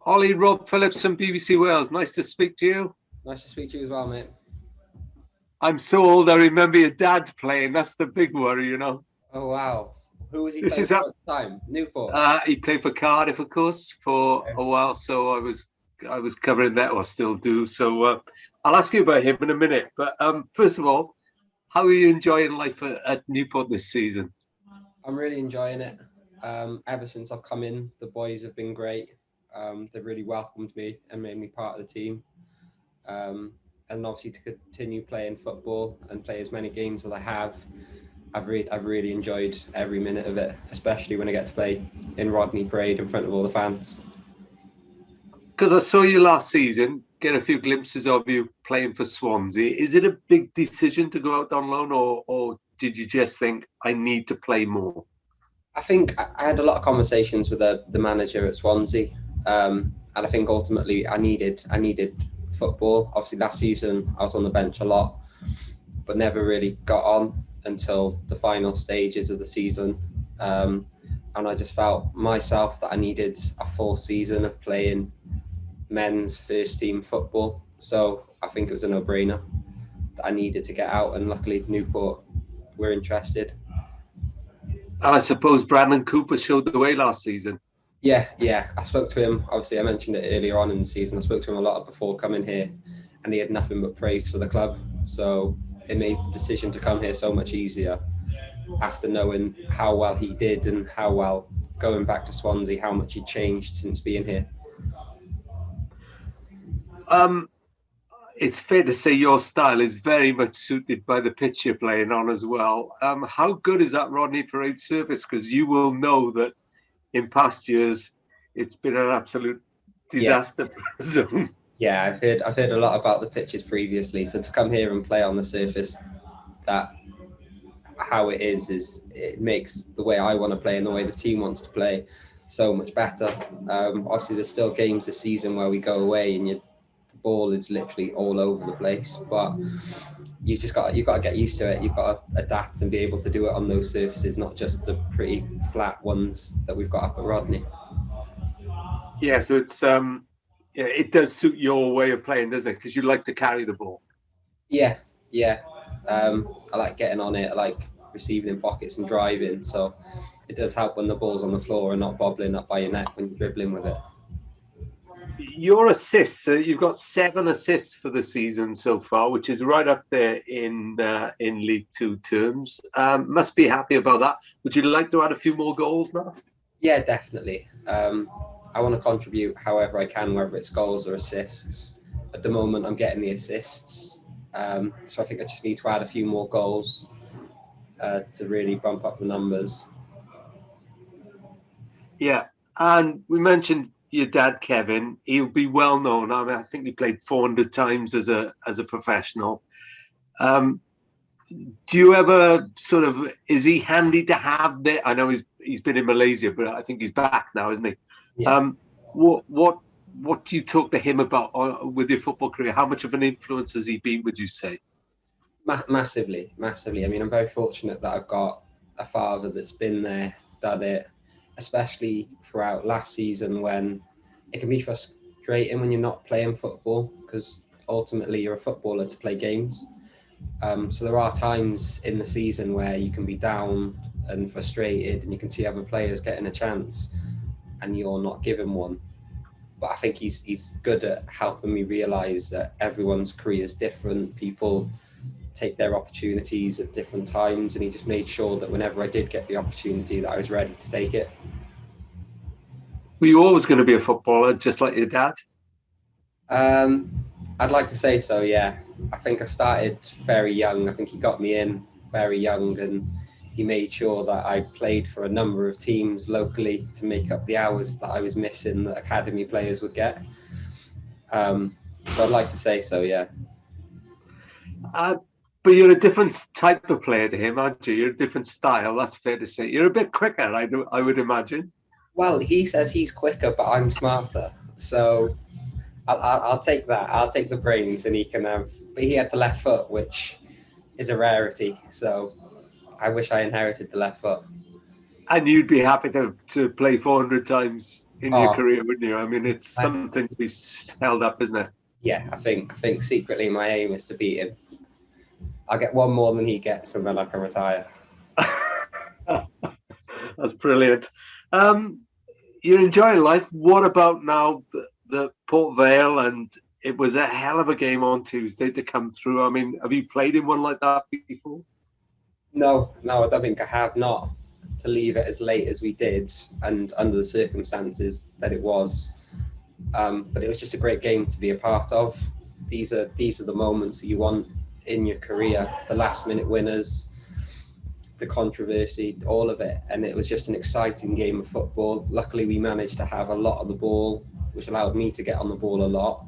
Ollie, Rob Phillips from BBC Wales. Nice to speak to you. Nice to speak to you as well, mate. I'm so old, I remember your dad playing. That's the big worry. Oh, wow. Who was he This playing is for at the time? Newport? He played for Cardiff, of course, for a while. So I was covering that, or still do. So I'll ask you about him in a minute. But first of all, how are you enjoying life at Newport this season? I'm really enjoying it. Ever since I've come in, the boys have been great. They've really welcomed me and made me part of the team. And obviously to continue playing football and play as many games as I have, I've really enjoyed every minute of it, especially when I get to play in Rodney Parade in front of all the fans. Because I saw you last season, get a few glimpses of you playing for Swansea. Is it a big decision to go out on loan, or did you just think, I need to play more? I think I had a lot of conversations with the manager at Swansea, and I think ultimately I needed football. Obviously, last season I was on the bench a lot, but never really got on until the final stages of the season. And I just felt myself that I needed a full season of playing men's first team football. So I think it was a no-brainer that I needed to get out, and luckily Newport were interested. And I suppose Ollie Cooper showed the way last season. Yeah. I spoke to him. Obviously, I mentioned it earlier on in the season. I spoke to him a lot before coming here, and he had nothing but praise for the club. So it made the decision to come here so much easier after knowing how well he did and how well, going back to Swansea, how much he changed since being here. It's fair to say your style is very much suited by the pitch you're playing on as well. How good is that Rodney Parade surface? Because you will know that in past years, it's been an absolute disaster zone. Yeah, I've heard a lot about the pitches previously. So to come here and play on the surface, that how it is it makes the way I want to play and the way the team wants to play so much better. Obviously, there's still games this season where we go away and the ball is literally all over the place, but you've got to get used to it. You've got to adapt and be able to do it on those surfaces, not just the pretty flat ones that we've got up at Rodney. Yeah, so it's it does suit your way of playing, doesn't it? Because you like to carry the ball. Yeah. I like getting on it. I like receiving in pockets and driving. So it does help when the ball's on the floor and not bobbling up by your neck when you're dribbling with it. Your assists, you've got 7 assists for the season so far, which is right up there in League Two terms. Must be happy about that. Would you like to add a few more goals now? Yeah, definitely. I want to contribute however I can, whether it's goals or assists. At the moment, I'm getting the assists. So I think I just need to add a few more goals to really bump up the numbers. Yeah, and we mentioned your dad, Kevin. He'll be well known. I mean, I think he played 400 times as a professional. Do you ever sort of, is he handy to have there? I know he's been in Malaysia, but I think he's back now, isn't he? Yeah. What do you talk to him about with your football career? How much of an influence has he been, would you say? Massively. I mean, I'm very fortunate that I've got a father that's been there, done it, especially throughout last season when it can be frustrating when you're not playing football, because ultimately you're a footballer to play games. So there are times in the season where you can be down and frustrated and you can see other players getting a chance and you're not given one. But I think he's good at helping me realise that everyone's career is different. People take their opportunities at different times, and he just made sure that whenever I did get the opportunity that I was ready to take it. Were you always going to be a footballer, just like your dad? I'd like to say so, yeah. I think I started very young. I think he got me in very young, and he made sure that I played for a number of teams locally to make up the hours that I was missing that academy players would get. So I'd like to say so, yeah. But you're a different type of player to him, aren't you? You're a different style, that's fair to say. You're a bit quicker, I would imagine. Well, he says he's quicker, but I'm smarter. So I'll take that. I'll take the brains, and he can have. But he had the left foot, which is a rarity. So I wish I inherited the left foot. And you'd be happy to play 400 times in your Oh, career, wouldn't you? I mean, it's I- something to be held up, isn't it? yeah, I think secretly my aim is to beat him. I'll get one more than he gets, and then I can retire. That's brilliant. You're enjoying life. What about now the Port Vale? And it was a hell of a game on Tuesday to come through. I mean, have you played in one like that before? No, I don't think I have. Not to leave it as late as we did, and under the circumstances that it was. But it was just a great game to be a part of. These are the moments that you want in your career, the last minute winners, the controversy, all of it. And it was just an exciting game of football. Luckily, we managed to have a lot of the ball, which allowed me to get on the ball a lot.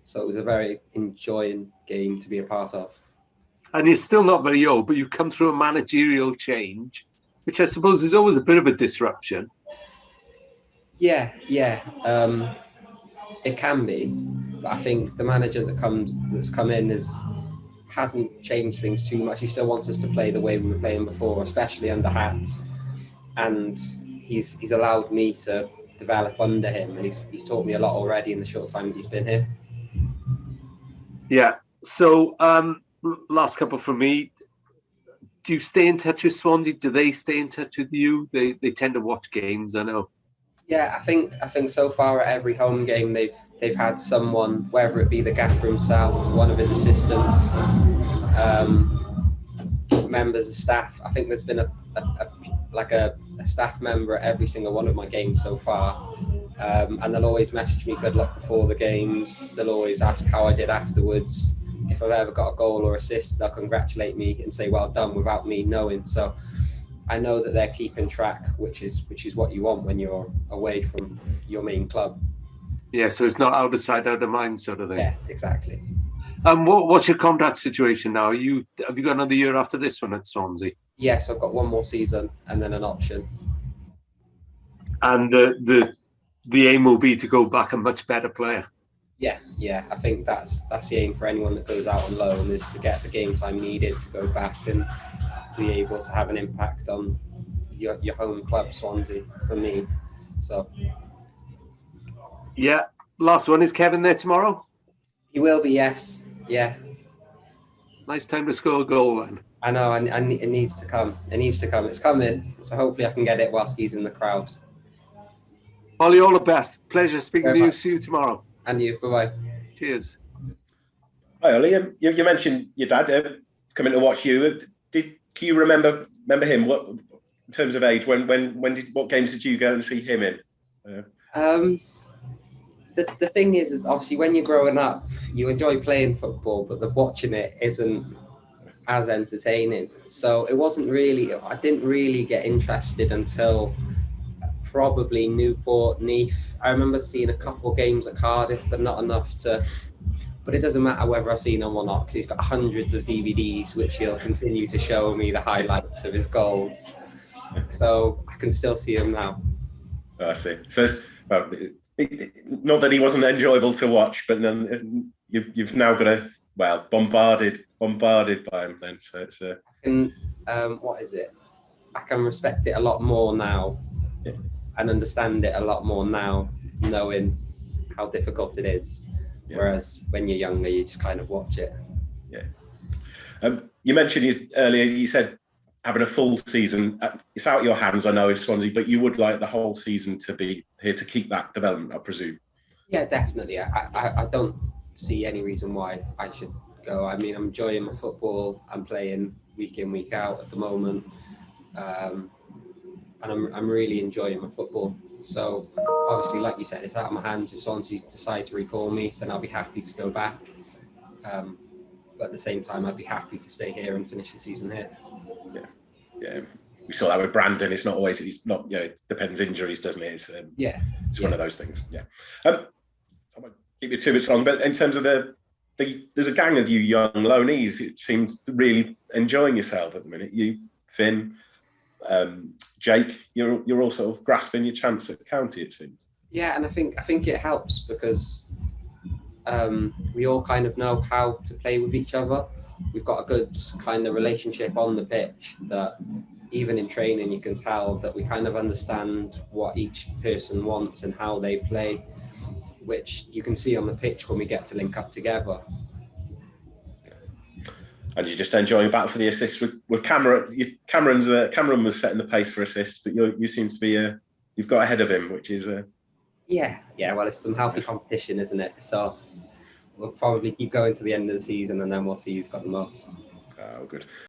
So it was a very enjoying game to be a part of. And you're still not very old, but you've come through a managerial change, which I suppose is always a bit of a disruption. Yeah. It can be. But I think the manager that's come in hasn't changed things too much. He still wants us to play the way we were playing before, especially under Hats. And he's allowed me to develop under him, and he's taught me a lot already in the short time that he's been here. Yeah. So last couple from me. Do you stay in touch with Swansea? Do they stay in touch with you? They tend to watch games, I know. Yeah, I think so far at every home game they've had someone, whether it be the gaffer himself, one of his assistants, members of staff. I think there's been a staff member at every single one of my games so far, and they'll always message me good luck before the games. They'll always ask how I did afterwards. If I've ever got a goal or assist, they'll congratulate me and say well done without me knowing. So I know that they're keeping track, which is what you want when you're away from your main club. Yeah, so it's not out of sight, out of mind sort of thing. Yeah, exactly. What's your contract situation now? Have you got another year after this one at Swansea? Yes, I've got one more season and then an option. And the aim will be to go back a much better player. Yeah. I think that's the aim for anyone that goes out on loan, is to get the game time needed to go back and be able to have an impact on your home club, Swansea, for me. So yeah. Last one, is Kevin there tomorrow? He will be, yes. Yeah. Nice time to score a goal then. I know, and it needs to come. It's coming. So hopefully I can get it whilst he's in the crowd. Ollie, all the best. Pleasure speaking to you. See you tomorrow. And you. Bye-bye. Cheers. Hi, Ollie. You mentioned your dad coming to watch you. Do you remember him? What, in terms of age, what games did you go and see him in? The thing is obviously when you're growing up, you enjoy playing football, but the watching it isn't as entertaining. So it wasn't really. I didn't really get interested until probably Newport, Neath. I remember seeing a couple of games at Cardiff, but not enough to. But it doesn't matter whether I've seen them or not, because he's got hundreds of DVDs, which he'll continue to show me the highlights of his goals. So I can still see him now. I see. So, well, not that he wasn't enjoyable to watch, but then you've now got bombarded by him. Then, so it's what is it? I can respect it a lot more now, and understand it a lot more now, knowing how difficult it is. Yeah. Whereas when you're younger, you just kind of watch it. Yeah. You mentioned earlier. You said having a full season. It's out of your hands, I know, in Swansea, but you would like the whole season to be here to keep that development, I presume. Yeah, definitely. I don't see any reason why I should go. I mean, I'm enjoying my football. I'm playing week in, week out at the moment, and I'm really enjoying my football. So obviously, like you said, it's out of my hands. If Swansea decide to recall me, then I'll be happy to go back. But at the same time, I'd be happy to stay here and finish the season here. Yeah. We saw that with Brandon. It's not always. It's not. It depends injuries, doesn't it? It's one of those things. Yeah. I won't keep you too much long, but in terms of there's a gang of you young loanees. It seems really enjoying yourself at the minute. You, Finn, Jake, you're all sort of grasping your chance at county, it seems. Yeah, and I think it helps because we all kind of know how to play with each other. We've got a good kind of relationship on the pitch that even in training, you can tell that we kind of understand what each person wants and how they play, which you can see on the pitch when we get to link up together. And you just enjoying back for the assists with Cameron. Cameron was setting the pace for assists, but you seem to be you've got ahead of him, which is yeah. Well, it's some healthy competition, isn't it? So we'll probably keep going to the end of the season, and then we'll see who's got the most. Oh, good.